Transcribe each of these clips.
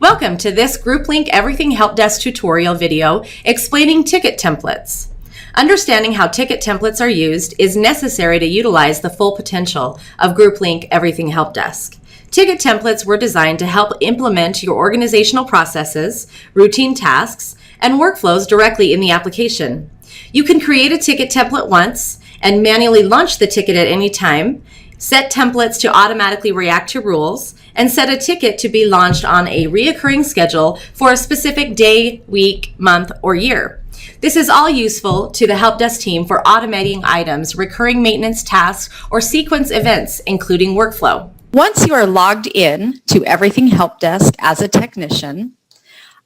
Welcome to this GroupLink Everything Help Desk tutorial video explaining ticket templates. Understanding how ticket templates are used is necessary to utilize the full potential of GroupLink Everything Help Desk. Ticket templates were designed to help implement your organizational processes, routine tasks, and workflows directly in the application. You can create a ticket template once and manually launch the ticket at any time, set templates to automatically react to rules, and set a ticket to be launched on a reoccurring schedule for a specific day, week, month, or year. This is all useful to the help desk team for automating items, recurring maintenance tasks, or sequence events, including workflow. Once you are logged in to Everything Help Desk as a technician,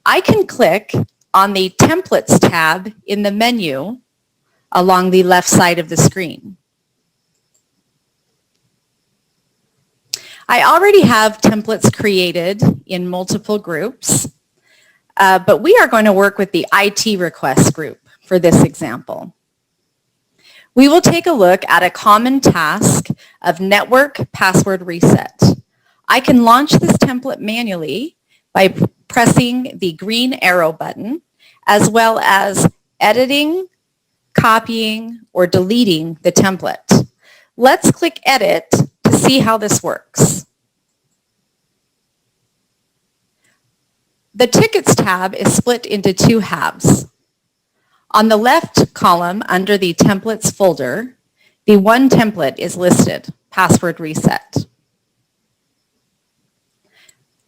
I can click on the Templates tab in the menu along the left side of the screen. I already have templates created in multiple groups, but we are going to work with the IT request group for this example. We will take a look at a common task of network password reset. I can launch this template manually by pressing the green arrow button, as well as editing, copying, or deleting the template. Let's click Edit to see how this works. The Tickets tab is split into two halves. On the left column under the Templates folder, the one template is listed, Password Reset.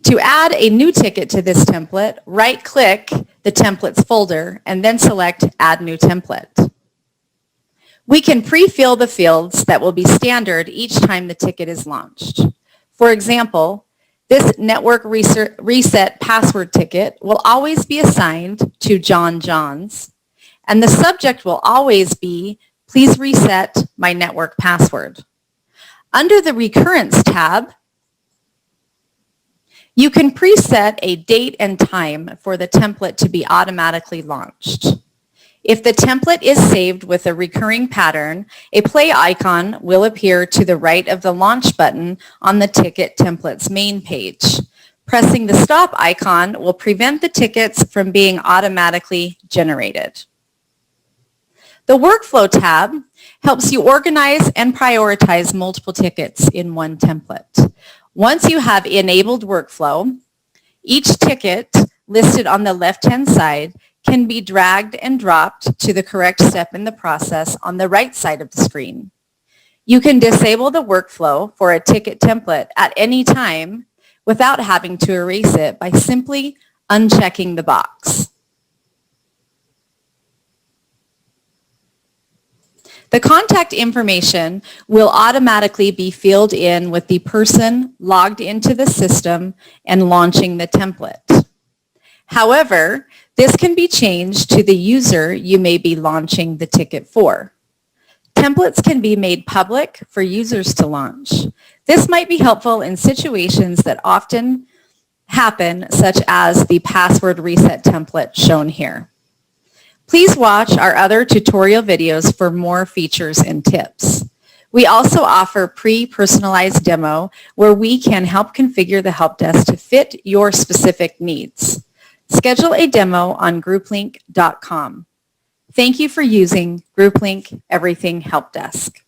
To add a new ticket to this template, right-click the Templates folder and then select Add New Template. We can pre-fill the fields that will be standard each time the ticket is launched. For example, this network reset password ticket will always be assigned to John Johns, and the subject will always be, please reset my network password. Under the Recurrence tab, you can preset a date and time for the template to be automatically launched. If the template is saved with a recurring pattern, a play icon will appear to the right of the launch button on the ticket template's main page. Pressing the stop icon will prevent the tickets from being automatically generated. The Workflow tab helps you organize and prioritize multiple tickets in one template. Once you have enabled workflow, each ticket listed on the left-hand side can be dragged and dropped to the correct step in the process on the right side of the screen. You can disable the workflow for a ticket template at any time without having to erase it by simply unchecking the box. The contact information will automatically be filled in with the person logged into the system and launching the template. However, this can be changed to the user you may be launching the ticket for. Templates can be made public for users to launch. This might be helpful in situations that often happen, such as the password reset template shown here. Please watch our other tutorial videos for more features and tips. We also offer pre-personalized demo where we can help configure the help desk to fit your specific needs. Schedule a demo on grouplink.com. Thank you for using GroupLink Everything Help Desk.